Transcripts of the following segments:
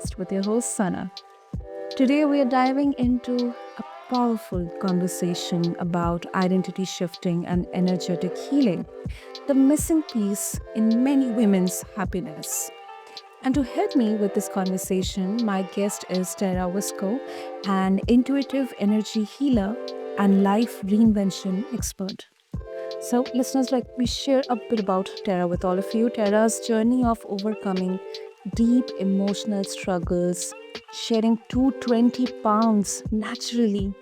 podcast with your host, Sana. Today, we are diving into a powerful conversation about identity shifting and energetic healing, the missing piece in many women's happiness. And to help me with this conversation, my guest is Tara Wiskow, an intuitive energy healer and life reinvention expert. So, listeners, like we share a bit about Tara with all of you. Tara's journey of overcoming deep emotional struggles, shedding 220 pounds naturally,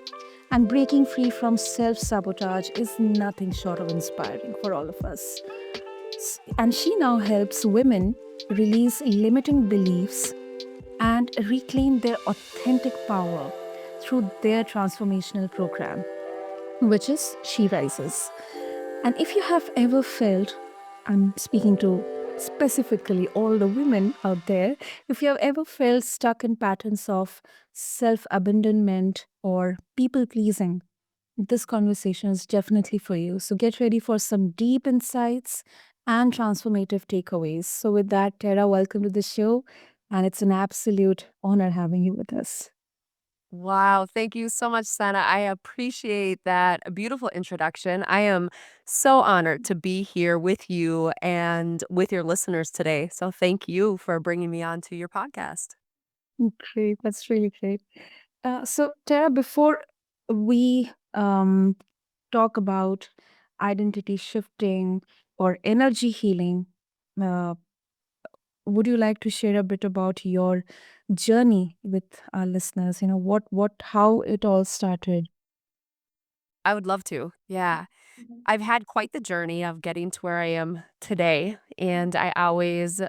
and breaking free from self sabotage is nothing short of inspiring for all of us. And she now helps women release limiting beliefs and reclaim their authentic power through their transformational program, which is She Rises. And if you have ever felt, I'm speaking to specifically all the women out there, if you have ever felt stuck in patterns of self abandonment or people pleasing, this conversation is definitely for you. So get ready for some deep insights and transformative takeaways. So, with that, Tara, welcome to the show. And it's an absolute honor having you with us. Wow, thank you so much, Sana. I appreciate that beautiful introduction. I am so honored to be here with you and with your listeners today. So, thank you for bringing me on to your podcast. Great. That's really great. So, Tara, before we talk about identity shifting or energy healing, uh, would you like to share a bit about your journey with our listeners? You know, how it all started? I would love to. Yeah. I've had quite the journey of getting to where I am today. And I always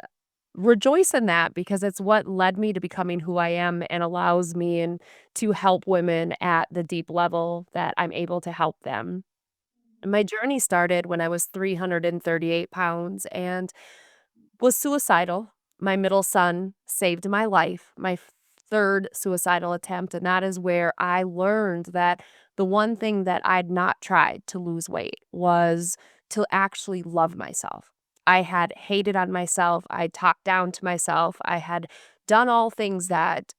rejoice in that because it's what led me to becoming who I am and allows me and to help women at the deep level that I'm able to help them. My journey started when I was 338 pounds and was suicidal. My middle son saved my life, my third suicidal attempt. And that is where I learned that the one thing that I'd not tried to lose weight was to actually love myself. I had hated on myself. I talked down to myself. I had done all things that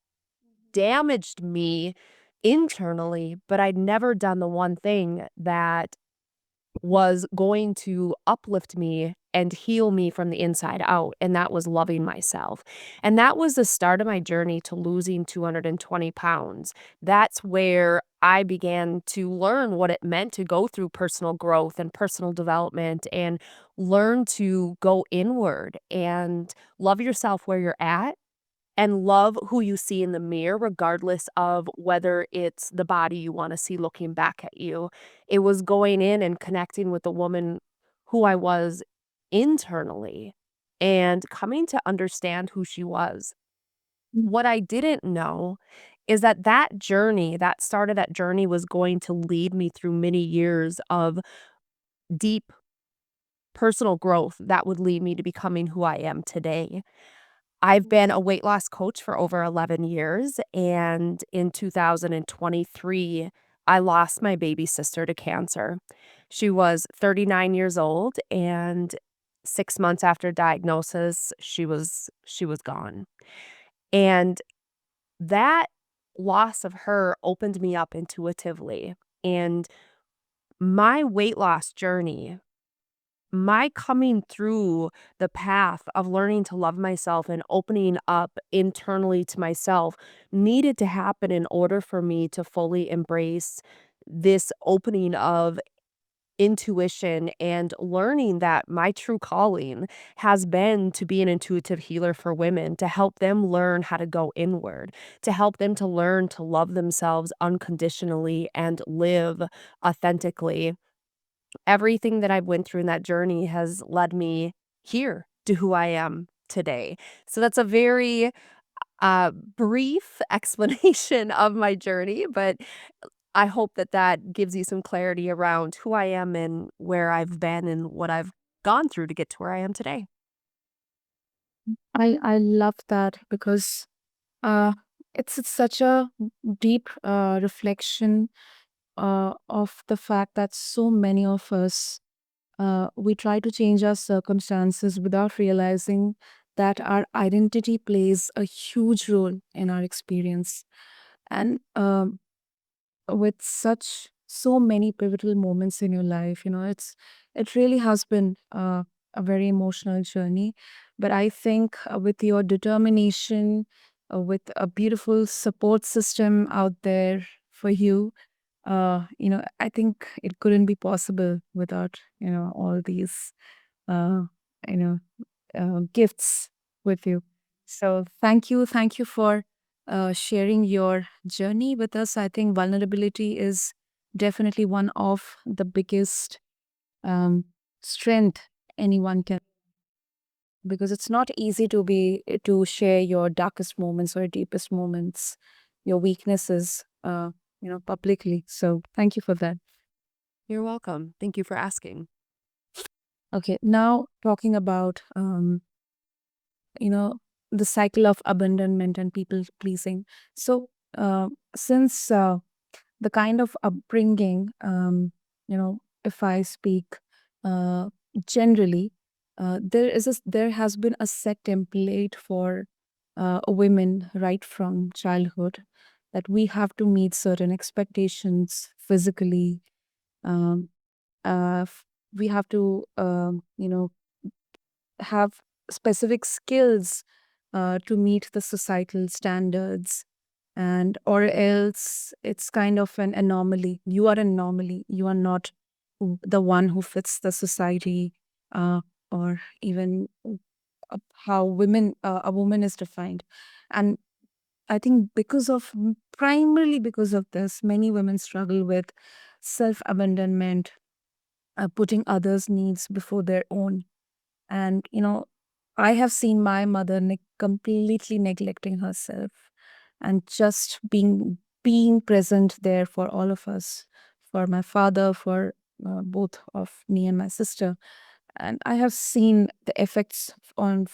damaged me internally, but I'd never done the one thing that was going to uplift me and heal me from the inside out, and that was loving myself. And that was the start of my journey to losing 220 pounds. That's where I began to learn what it meant to go through personal growth and personal development and learn to go inward and love yourself where you're at and love who you see in the mirror, regardless of whether it's the body you want to see looking back at you. It was going in and connecting with the woman who I was internally and coming to understand who she was. What I didn't know is that that journey, that start of that journey was going to lead me through many years of deep personal growth that would lead me to becoming who I am today. I've been a weight loss coach for over 11 years, and in 2023, I lost my baby sister to cancer. She was 39 years old, and 6 months after diagnosis, she was gone. And that loss of her opened me up intuitively, and my weight loss journey, my coming through the path of learning to love myself and opening up internally to myself needed to happen in order for me to fully embrace this opening of intuition and learning that my true calling has been to be an intuitive healer for women, to help them learn how to go inward, to help them to learn to love themselves unconditionally and live authentically. Everything that I've went through in that journey has led me here to who I am today. So that's a very brief explanation of my journey, but I hope that that gives you some clarity around who I am and where I've been and what I've gone through to get to where I am today. I love that because uh, it's such a deep reflection of the fact that so many of us we try to change our circumstances without realizing that our identity plays a huge role in our experience. And with such so many pivotal moments in your life, it really has been a very emotional journey. But I think with your determination, with a beautiful support system out there for you, I think it couldn't be possible without all these uh, you know gifts with you. So thank you for sharing your journey with us. I think vulnerability is definitely one of the biggest um, strength anyone can, because it's not easy to share your darkest moments or deepest moments, your weaknesses, publicly. So thank you for that. You're welcome. Thank you for asking. Okay, now talking about you know the cycle of abandonment and people pleasing. So since the kind of upbringing, if I speak uh, generally, there has been a set template for women right from childhood, that we have to meet certain expectations physically. um, we have to have specific skills to meet the societal standards, and or else it's kind of an anomaly. You are an anomaly. You are not the one who fits the society, uh, or even how a woman is defined. And I think primarily because of this, many women struggle with self abandonment, putting others needs before their own. And I have seen my mother completely neglecting herself, and just being present there for all of us, for my father, for both of me and my sister. And I have seen the effects on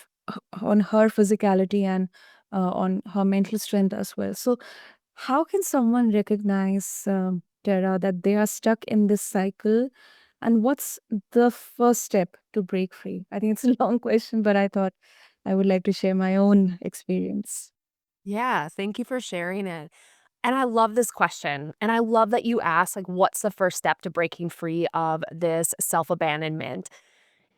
her physicality, and on her mental strength as well. So how can someone recognize, Tara, that they are stuck in this cycle? And what's the first step to break free? I think it's a long question, but I thought I would like to share my own experience. Yeah, thank you for sharing it. And I love this question. And I love that you asked, like, what's the first step to breaking free of this self abandonment?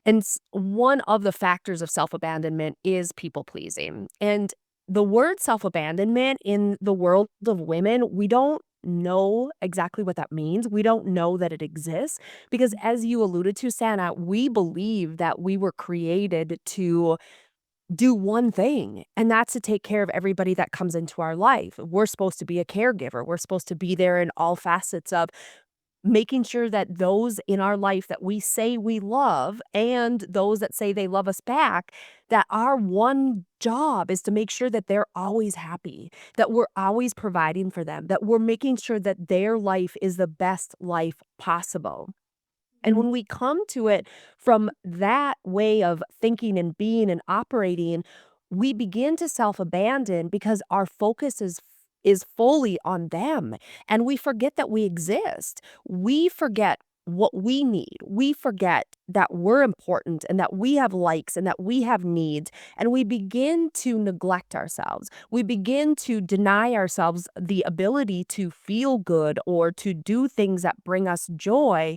And one of the factors of self abandonment is people pleasing. And the word self abandonment in the world of women, we don't know exactly what that means. We don't know that it exists because, as you alluded to, Santa, we believe that we were created to do one thing, and that's to take care of everybody that comes into our life. We're supposed to be a caregiver. We're supposed to be there in all facets of making sure that those in our life that we say we love and those that say they love us back, that our one job is to make sure that they're always happy, that we're always providing for them, that we're making sure that their life is the best life possible. And Mhm. when we come to it from that way of thinking and being and operating, we begin to self-abandon because our focus is fully on them, and we forget that we exist. We forget what we need. We forget that we're important and that we have likes and that we have needs, and we begin to neglect ourselves. We begin to deny ourselves the ability to feel good or to do things that bring us joy,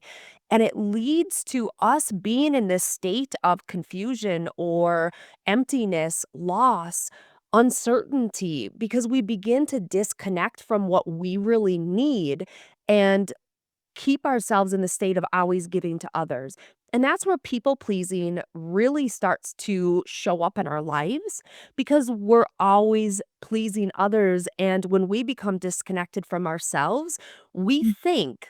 and it leads to us being in this state of confusion or emptiness, loss, uncertainty, because we begin to disconnect from what we really need and keep ourselves in the state of always giving to others. And that's where people pleasing really starts to show up in our lives because we're always pleasing others. And when we become disconnected from ourselves, we think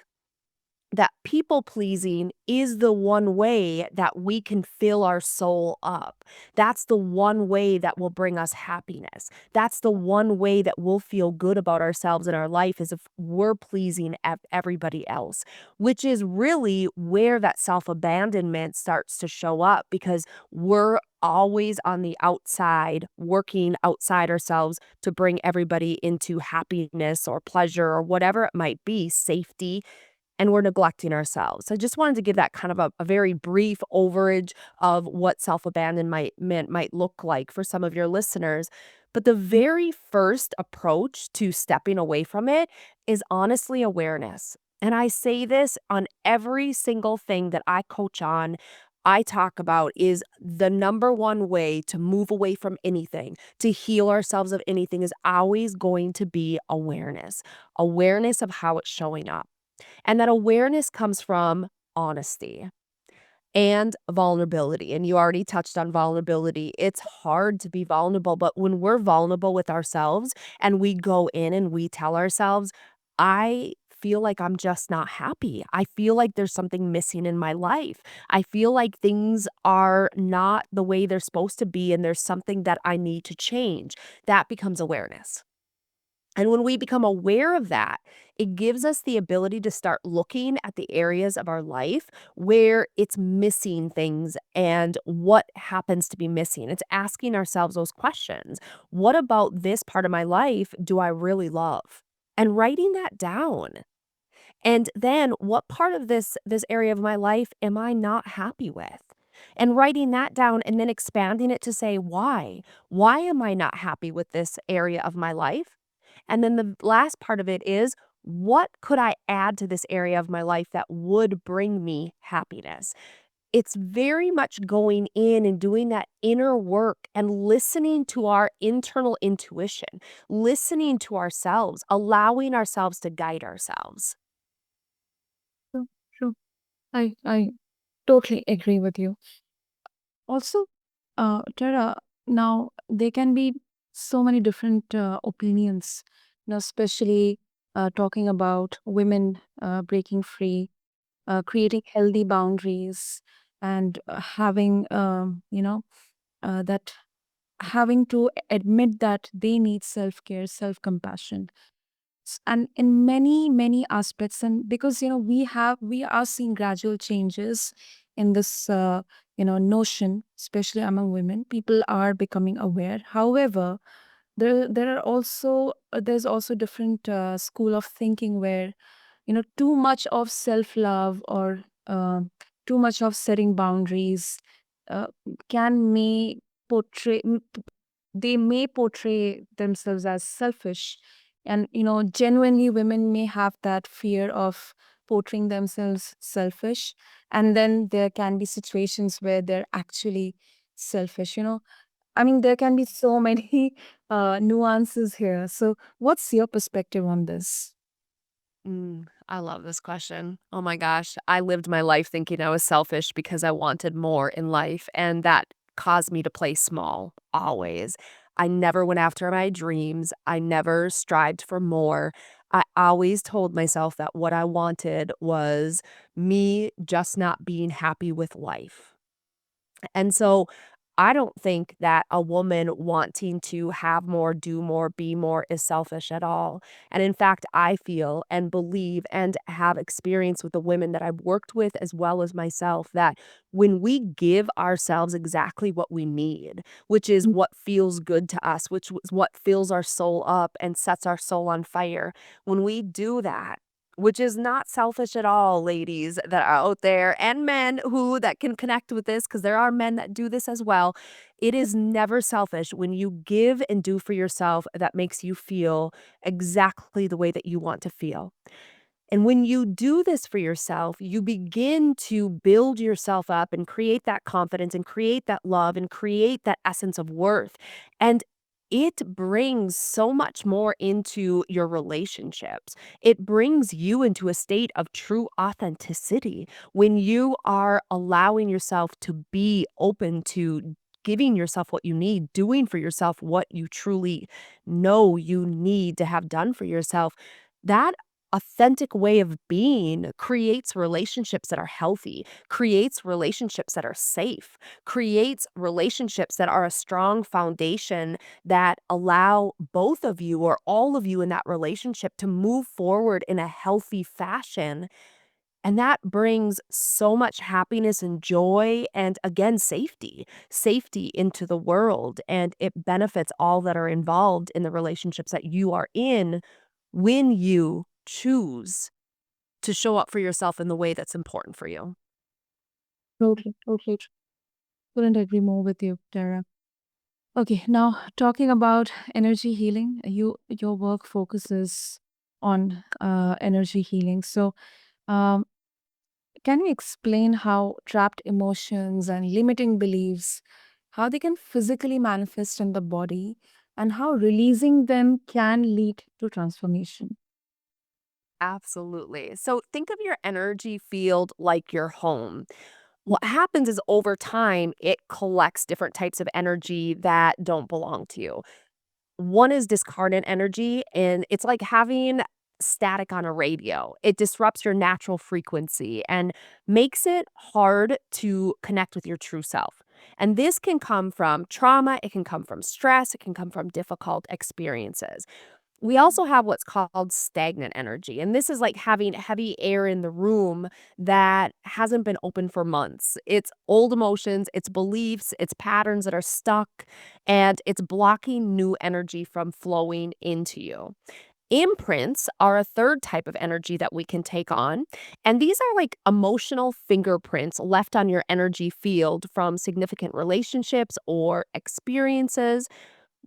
that people pleasing is the one way that we can fill our soul up. That's the one way that will bring us happiness. That's the one way that we'll feel good about ourselves in our life is if we're pleasing everybody else, which is really where that self abandonment starts to show up because we're always on the outside, working outside ourselves to bring everybody into happiness or pleasure or whatever it might be, safety, and we're neglecting ourselves. So I just wanted to give that kind of a very brief overage of what self-abandonment might look like for some of your listeners. But the very first approach to stepping away from it is honestly awareness. And I say this on every single thing that I coach on, I talk about is the number one way to move away from anything, to heal ourselves of anything is always going to be awareness. Awareness of how it's showing up. And that awareness comes from honesty and vulnerability. And you already touched on vulnerability. It's hard to be vulnerable, but when we're vulnerable with ourselves and we go in and we tell ourselves, I feel like I'm just not happy. I feel like there's something missing in my life. I feel like things are not the way they're supposed to be, and there's something that I need to change. That becomes awareness. And when we become aware of that, it gives us the ability to start looking at the areas of our life where it's missing things and what happens to be missing. It's asking ourselves those questions. What about this part of my life do I really love? And writing that down. And then what part of this area of my life am I not happy with? And writing that down and then expanding it to say why? Why am I not happy with this area of my life? And then the last part of it is, what could I add to this area of my life that would bring me happiness? It's very much going in and doing that inner work and listening to our internal intuition, listening to ourselves, allowing ourselves to guide ourselves. True, true. I totally agree with you. Also, Tara, now there can be so many different opinions, especially talking about women breaking free, creating healthy boundaries, and having, that having to admit that they need self care, self compassion, and in many many aspects. And because we are seeing gradual changes in this notion, especially among women, people are becoming aware. However, there are also there's also different school of thinking where too much of self love or too much of setting boundaries uh, can may portray they may portray themselves as selfish. And genuinely women may have that fear of portraying themselves selfish, and then there can be situations where they're actually selfish. I mean, there can be so many nuances here. So what's your perspective on this? I love this question. Oh my gosh. I lived my life thinking I was selfish because I wanted more in life, and that caused me to play small, always. I never went after my dreams. I never strived for more. I always told myself that what I wanted was me just not being happy with life. And so I don't think that a woman wanting to have more, do more, be more is selfish at all. And in fact, I feel and believe and have experience with the women that I've worked with as well as myself that when we give ourselves exactly what we need, which is what feels good to us, which is what fills our soul up and sets our soul on fire, when we do that, which is not selfish at all, ladies that are out there and men who that can connect with this, because there are men that do this as well. It is never selfish when you give and do for yourself that makes you feel exactly the way that you want to feel. And when you do this for yourself, you begin to build yourself up and create that confidence and create that love and create that essence of worth. And it brings so much more into your relationships. It brings you into a state of true authenticity when you are allowing yourself to be open to giving yourself what you need, doing for yourself what you truly know you need to have done for yourself. That authentic way of being creates relationships that are healthy, creates relationships that are safe, creates relationships that are a strong foundation that allow both of you or all of you in that relationship to move forward in a healthy fashion. And that brings so much happiness and joy and again, safety into the world. And it benefits all that are involved in the relationships that you are in when you choose to show up for yourself in the way that's important for you. Totally, totally. Couldn't agree more with you, Tara. Okay, now talking about energy healing, your work focuses on energy healing. So, um, can you explain how trapped emotions and limiting beliefs, how they can physically manifest in the body, and how releasing them can lead to transformation? Absolutely. So think of your energy field like your home. What happens is over time, it collects different types of energy that don't belong to you. One is discardant energy, and it's like having static on a radio. It disrupts your natural frequency and makes it hard to connect with your true self. And this can come from trauma, it can come from stress, it can come from difficult experiences. We also have what's called stagnant energy, and this is like having heavy air in the room that hasn't been open for months. It's old emotions, it's beliefs, it's patterns that are stuck, and it's blocking new energy from flowing into you. Imprints are a third type of energy that we can take on, and these are like emotional fingerprints left on your energy field from significant relationships or experiences.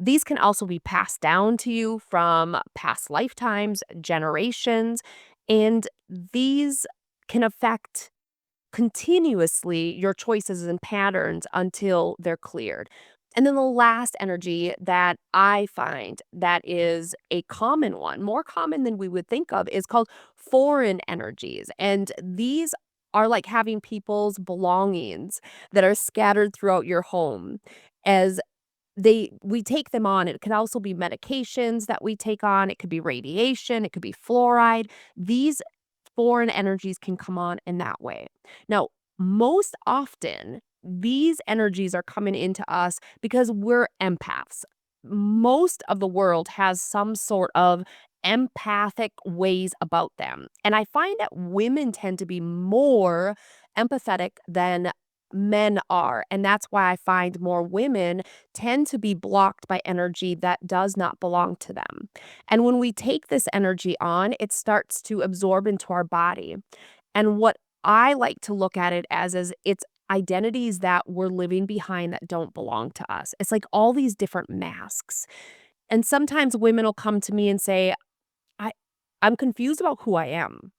These can also be passed down to you from past lifetimes, generations, and these can affect continuously your choices and patterns until they're cleared. And then the last energy that I find that is a common one, more common than we would think of, is called foreign energies. And these are like having people's belongings that are scattered throughout your home as we take them on. It could also be medications that we take on, it could be radiation, it could be fluoride. These foreign energies can come on in that way. Now, most often, these energies are coming into us because we're empaths. Most of the world has some sort of empathic ways about them. And I find that women tend to be more empathetic than men are. And that's why I find more women tend to be blocked by energy that does not belong to them. And when we take this energy on, it starts to absorb into our body. And what I like to look at it as is it's identities that we're living behind that don't belong to us. It's like all these different masks. And sometimes women will come to me and say, I I'm confused about who I am.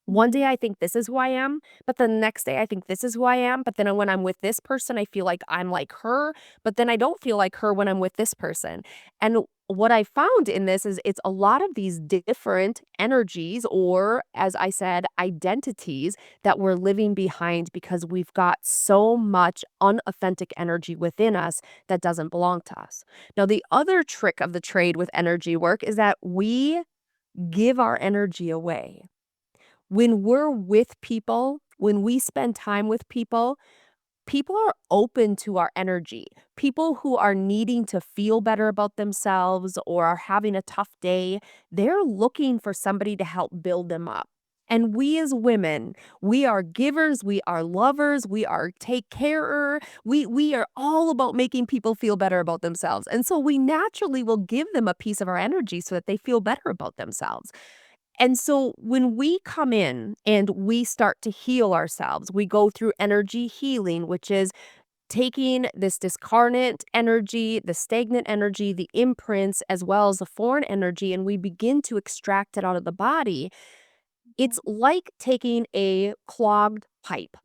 One day I think this is who I am, but the next day I think this is who I am, but then when I'm with this person, I feel like I'm like her, but then I don't feel like her when I'm with this person. And what I found in this is it's a lot of these different energies, or as I said, identities that we're living behind because we've got so much unauthentic energy within us that doesn't belong to us. Now, the other trick of the trade with energy work is that we give our energy away. When we're with people, when we spend time with people, people are open to our energy. People who are needing to feel better about themselves or are having a tough day, they're looking for somebody to help build them up. And we as women, we are givers, we are lovers, we are take carer. We are all about making people feel better about themselves. And so we naturally will give them a piece of our energy so that they feel better about themselves. And so when we come in and we start to heal ourselves, we go through energy healing, which is taking this discarnate energy, the stagnant energy, the imprints, as well as the foreign energy, and we begin to extract it out of the body. It's like taking a clogged pipe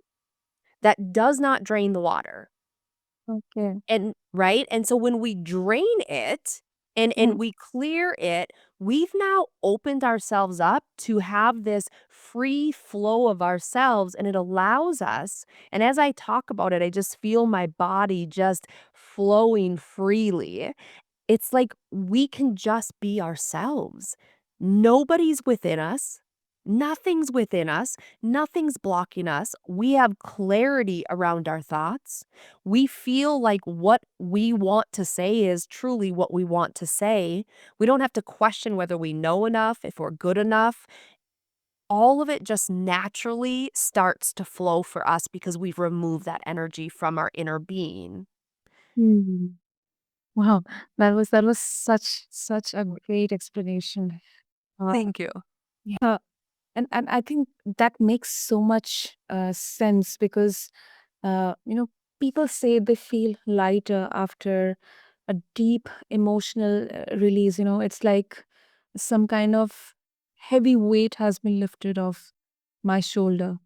that does not drain the water. Okay. And right? And so when we drain it and Mm. we clear it, we've now opened ourselves up to have this free flow of ourselves, and it allows us, and as I talk about it, I just feel my body just flowing freely. It's like we can just be ourselves. Nobody's within us. Nothing's within us. Nothing's blocking us. We have clarity around our thoughts. We feel like what we want to say is truly what we want to say. We don't have to question whether we know enough, if we're good enough. All of it just naturally starts to flow for us because we've removed that energy from our inner being. Hmm. Wow, that was such a great explanation. Uh, Thank you. yeah. And I think that makes so much sense because people say they feel lighter after a deep emotional release. It's like some kind of heavy weight has been lifted off my shoulder.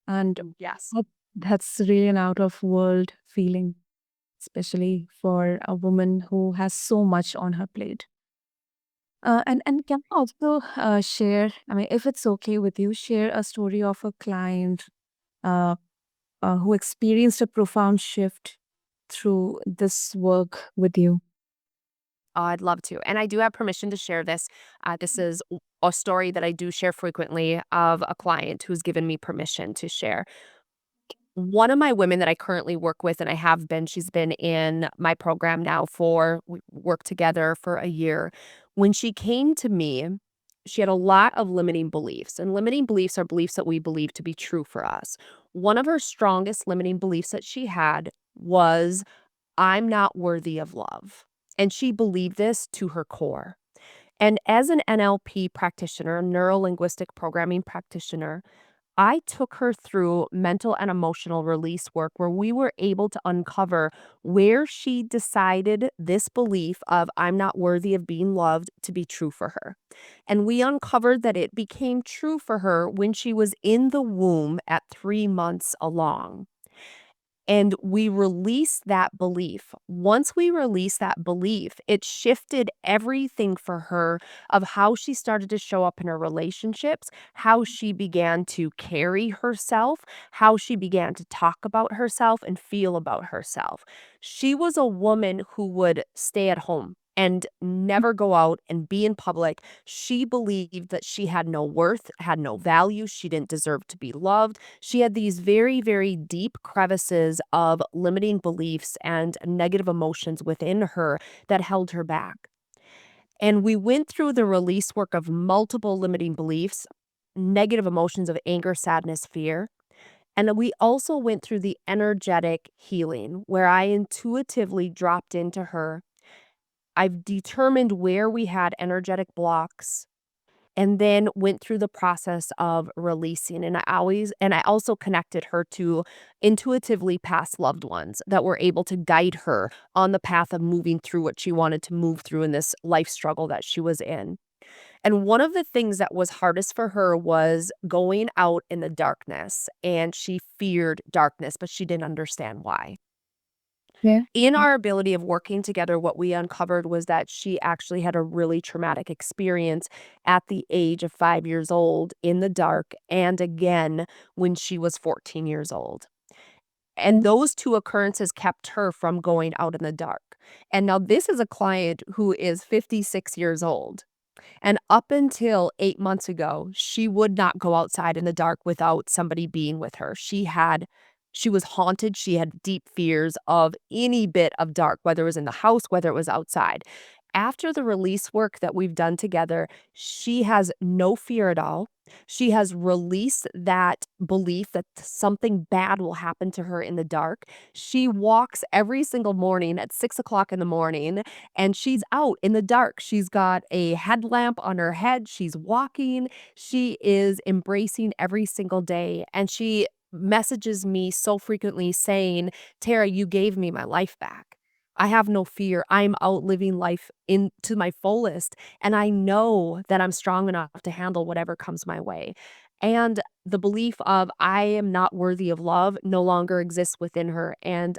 And Yes. that's really an out of world feeling, especially for a woman who has so much on her plate. And can I also share, I mean, if it's okay with you, share a story of a client uh, who experienced a profound shift through this work with you? Oh, I'd love to. And I do have permission to share this. This is a story that I do share frequently of a client who's given me permission to share. One of my women that I currently work with, and I have been, she's been in my program now for, we worked together for a year. When she came to me, she had a lot of limiting beliefs, and limiting beliefs are beliefs that we believe to be true for us. One of her strongest limiting beliefs that she had was, I'm not worthy of love. And she believed this to her core. And as an NLP practitioner, neuro linguistic programming practitioner, I took her through mental and emotional release work where we were able to uncover where she decided this belief of I'm not worthy of being loved to be true for her. And we uncovered that it became true for her when she was in the womb at 3 months along. And we release that belief. Once we release that belief, it shifted everything for her of how she started to show up in her relationships, how she began to carry herself, how she began to talk about herself and feel about herself. She was a woman who would stay at home and never go out and be in public. She believed that she had no worth, had no value, she didn't deserve to be loved. She had these very, very deep crevices of limiting beliefs and negative emotions within her that held her back. And we went through the release work of multiple limiting beliefs, negative emotions of anger, sadness, fear. And we also went through the energetic healing where I intuitively dropped into her. I've determined where we had energetic blocks and then went through the process of releasing. And I also connected her to intuitively past loved ones that were able to guide her on the path of moving through what she wanted to move through in this life struggle that she was in. And one of the things that was hardest for her was going out in the darkness, and she feared darkness, but she didn't understand why. Yeah. In our ability of working together, what we uncovered was that she actually had a really traumatic experience at the age of 5 years old in the dark, and again when she was 14 years old. And Okay. those 2 occurrences kept her from going out in the dark. And now this is a client who is 56 years old. And up until 8 months ago, she would not go outside in the dark without somebody being with her. She was haunted, she had deep fears of any bit of dark, whether it was in the house, whether it was outside. After the release work that we've done together, she has no fear at all. She has released that belief that something bad will happen to her in the dark. She walks every single morning at 6 o'clock in the morning and she's out in the dark. She's got a headlamp on her head. She's walking. She is embracing every single day. And she messages me so frequently saying, Tara, you gave me my life back. I have no fear. I'm out living life in to my fullest. And I know that I'm strong enough to handle whatever comes my way. And the belief of I am not worthy of love no longer exists within her. And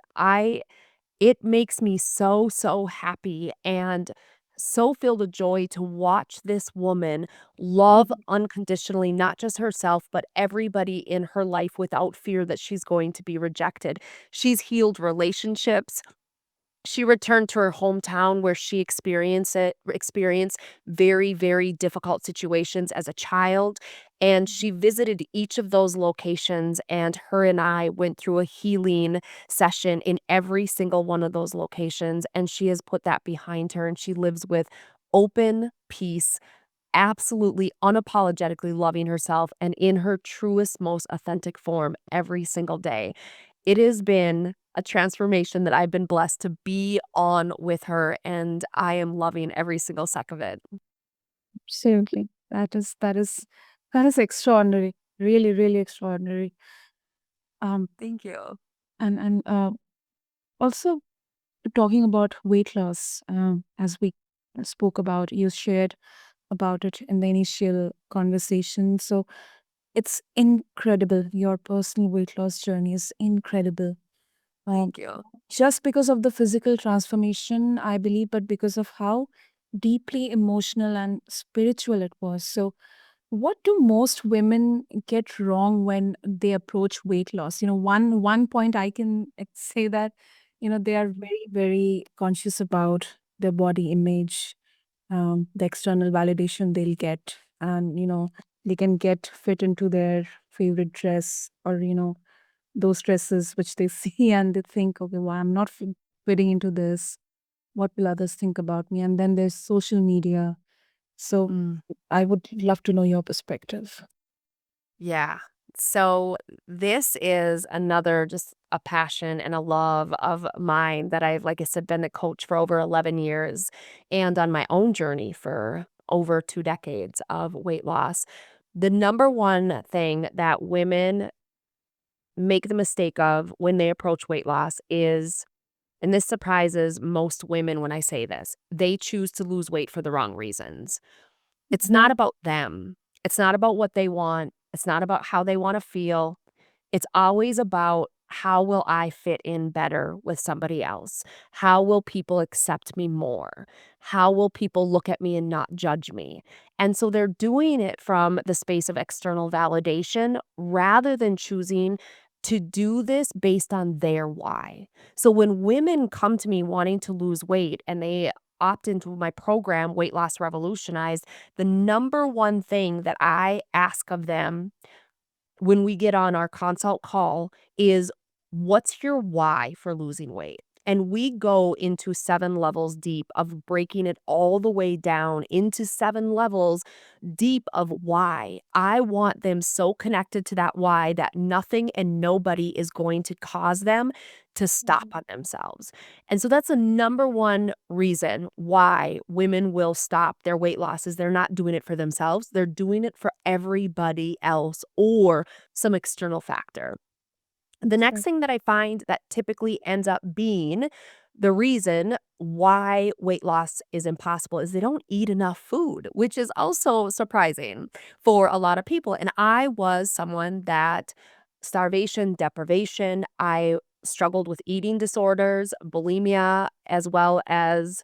it makes me so, so happy and so filled with joy to watch this woman love unconditionally, not just herself, but everybody in her life without fear that she's going to be rejected. She's healed relationships. She returned to her hometown where she experienced very, very difficult situations as a child, and she visited each of those locations, and her and I went through a healing session in every single one of those locations, and she has put that behind her, and she lives with open peace, absolutely unapologetically loving herself and in her truest, most authentic form every single day. It has been a transformation that I've been blessed to be on with her, and I am loving every single sec of it. Absolutely. That is That is extraordinary. Really, really extraordinary. Um, Thank you. and also talking about weight loss, as we spoke about, you shared about it in the initial conversation. So it's incredible. Your personal weight loss journey is incredible. Um, Thank you. just because of the physical transformation, I believe, but because of how deeply emotional and spiritual it was. So, what do most women get wrong when they approach weight loss? One point I can say that, they are very, very conscious about their body image, the external validation they'll get, and they can get fit into their favorite dress, or those dresses which they see, and they think, okay, well, I'm not fitting into this. What will others think about me? And then there's social media. So Mm. I would love to know your perspective. Yeah. So this is another just a passion and a love of mine that I've, like I said, been a coach for over 11 years and on my own journey for over 2 decades of weight loss. The number one thing that women make the mistake of when they approach weight loss is, and this surprises most women when I say this, they choose to lose weight for the wrong reasons. It's Mhm. not about them. It's not about what they want. It's not about how they want to feel. It's always about how will I fit in better with somebody else? How will people accept me more? How will people look at me and not judge me? And so they're doing it from the space of external validation rather than choosing to do this based on their why. So when women come to me wanting to lose weight and they opt into my program, Weight Loss Revolutionized, the number one thing that I ask of them when we get on our consult call is, what's your why for losing weight? And we go into 7 levels deep of breaking it all the way down into 7 levels deep of why. I want them so connected to that why that nothing and nobody is going to cause them to stop on themselves. And so that's the number one reason why women will stop their weight loss is they're not doing it for themselves. They're doing it for everybody else or some external factor. The next Right. thing that I find that typically ends up being the reason why weight loss is impossible is they don't eat enough food, which is also surprising for a lot of people. And I was someone that starvation, deprivation, I struggled with eating disorders, bulimia, as well as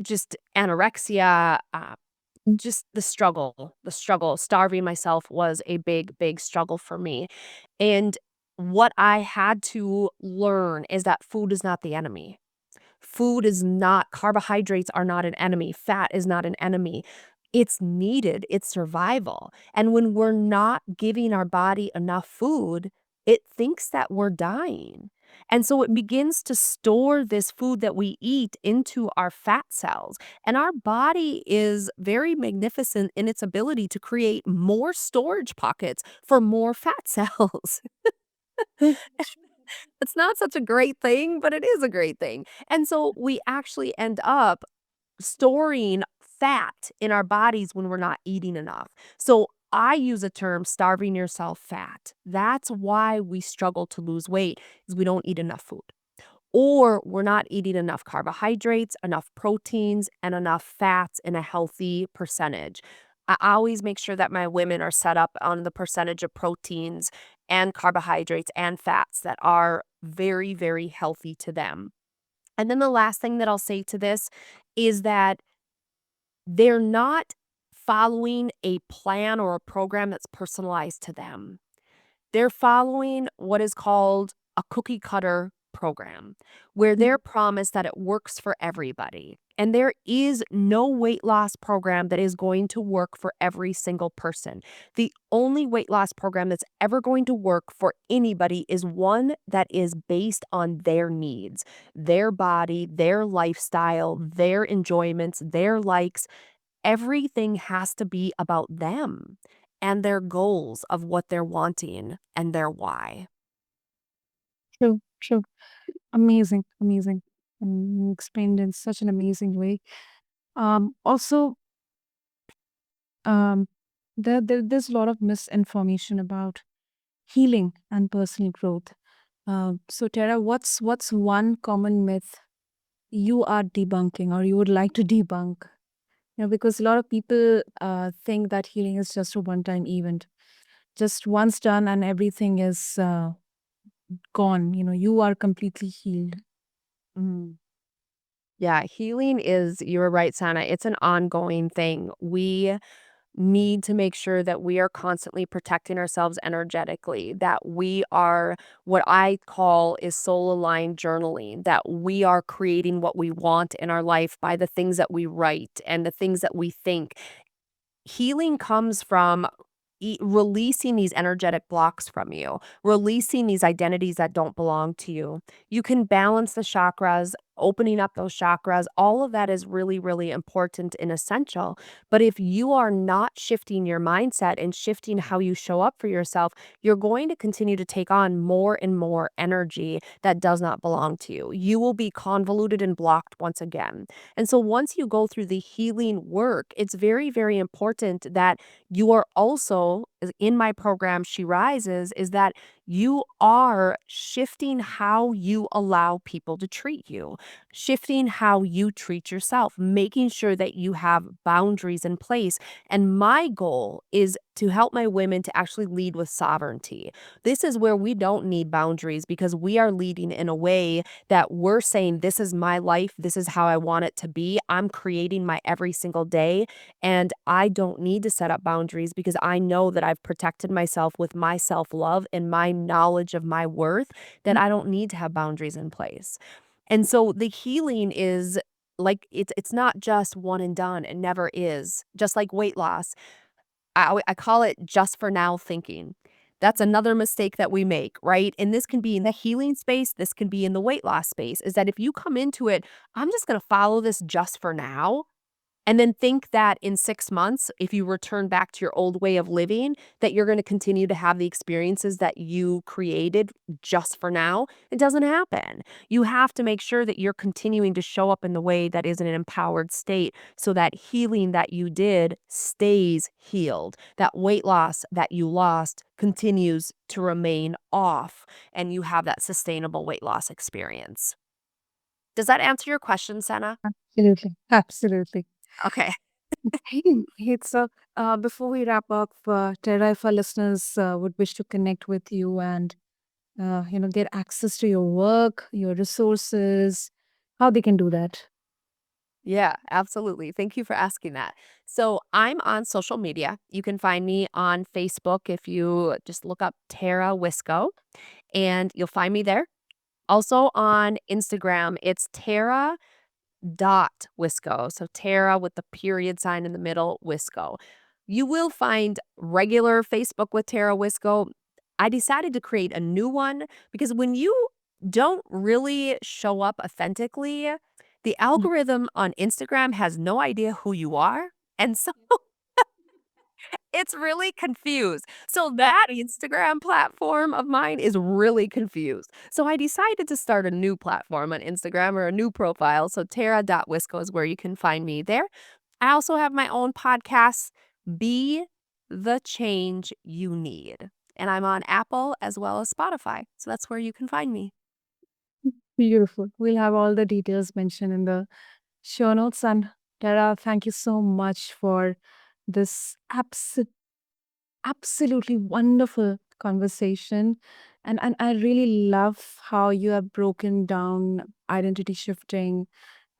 just anorexia, just the struggle, starving myself was a big, big struggle for me. And what I had to learn is that food is not the enemy. Food is not carbohydrates are not an enemy, fat is not an enemy. It's needed, it's survival. And when we're not giving our body enough food, it thinks that we're dying. And so it begins to store this food that we eat into our fat cells. And our body is very magnificent in its ability to create more storage pockets for more fat cells. Mm. It's not such a great thing, but it is a great thing. And so we actually end up storing fat in our bodies when we're not eating enough. So I use a term starving yourself fat. That's why we struggle to lose weight is we don't eat enough food. Or we're not eating enough carbohydrates, enough proteins, and enough fats in a healthy percentage. I always make sure that my women are set up on the percentage of proteins and carbohydrates and fats that are very, very healthy to them. And then the last thing that I'll say to this is that they're not following a plan or a program that's personalized to them. They're following what is called a cookie cutter program, where they're promised that it works for everybody. And there is no weight loss program that is going to work for every single person. The only weight loss program that's ever going to work for anybody is one that is based on their needs, their body, their lifestyle, their enjoyments, their likes. Everything has to be about them and their goals of what they're wanting and their why. True, true. Amazing, amazing. Explained in such an amazing way. Also, um, There's a lot of misinformation about healing and personal growth. So, Tara, what's one common myth you are debunking or you would like to debunk? Because a lot of people think that healing is just a one-time event, just once done and everything is gone. You are completely healed. Mm. Yeah, healing is, you're right, Sana. It's an ongoing thing. We need to make sure that we are constantly protecting ourselves energetically, that we are what I call is soul aligned journaling, that we are creating what we want in our life by the things that we write and the things that we think. Healing comes from releasing these energetic blocks from you, releasing these identities that don't belong to you. You can balance the chakras, opening up those chakras. All of that is really, really important and essential. But if you are not shifting your mindset and shifting how you show up for yourself, you're going to continue to take on more and more energy that does not belong to you. You will be convoluted and blocked once again. And so once you go through the healing work, it's very, very important that you are also in my program She Rises, is that you are shifting how you allow people to treat you, shifting how you treat yourself, making sure that you have boundaries in place. And my goal is to help my women to actually lead with sovereignty. This is where we don't need boundaries because we are leading in a way that we're saying, this is my life, this is how I want it to be. I'm creating my every single day. And I don't need to set up boundaries because I know that I've protected myself with my self love and my knowledge of my worth, that I don't need to have boundaries in place. And so the healing is like it's not just one and done. It never is. Just like weight loss, I call it just for now thinking. That's another mistake that we make, right? And this can be in the healing space, this can be in the weight loss space, is that if you come into it, I'm just going to follow this just for now, and then think that in 6 months, if you return back to your old way of living, that you're gonna continue to have the experiences that you created just for now. It doesn't happen. You have to make sure that you're continuing to show up in the way that is in an empowered state so that healing that you did stays healed. That weight loss that you lost continues to remain off, and you have that sustainable weight loss experience. Does that answer your question, Senna? Absolutely. Absolutely. Okay. Hey, hey, so before we wrap up, Tara, if our listeners would wish to connect with you and get access to your work, your resources, how they can do that? Yeah, absolutely. Thank you for asking that. So I'm on social media. You can find me on Facebook if you just look up Tara Wiskow, and you'll find me there. Also on Instagram, it's Tara.Wiskow. So Tara with the period sign in the middle, Wiskow. You will find regular Facebook with Tara Wiskow. I decided to create a new one because when you don't really show up authentically, the algorithm on Instagram has no idea who you are. And so it's really confused. So that Instagram platform of mine is really confused. So I decided to start a new platform on Instagram, or a new profile. So Tara.Wisco is where you can find me there. I also have my own podcast, Be the Change You Need. And I'm on Apple as well as Spotify. So that's where you can find me. Beautiful. We'll have all the details mentioned in the show notes. And Tara, thank you so much for this absolutely wonderful conversation. And I really love how you have broken down identity shifting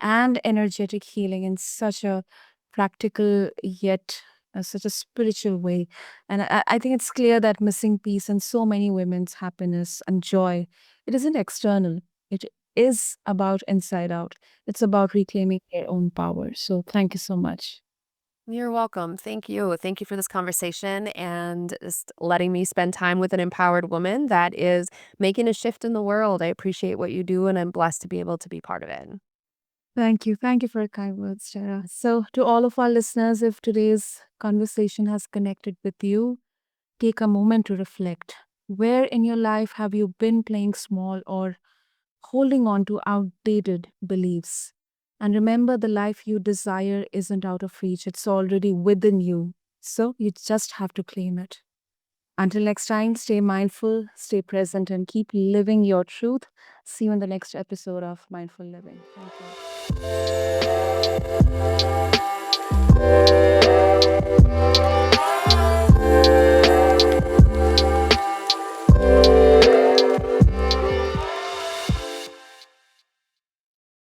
and energetic healing in such a practical yet such a spiritual way. And I think it's clear that missing peace and so many women's happiness and joy, it isn't external. It is about inside out. It's about reclaiming their own power. So thank you so much. You're welcome. Thank you. Thank you for this conversation and just letting me spend time with an empowered woman that is making a shift in the world. I appreciate what you do, and I'm blessed to be able to be part of it. Thank you. Thank you for your kind words, Sarah. So, to all of our listeners, if today's conversation has connected with you, take a moment to reflect. Where in your life have you been playing small or holding on to outdated beliefs? And remember, the life you desire isn't out of reach, it's already within you. So you just have to claim it. Until next time, stay mindful, stay present, and keep living your truth. See you in the next episode of Mindful Living. Thank you.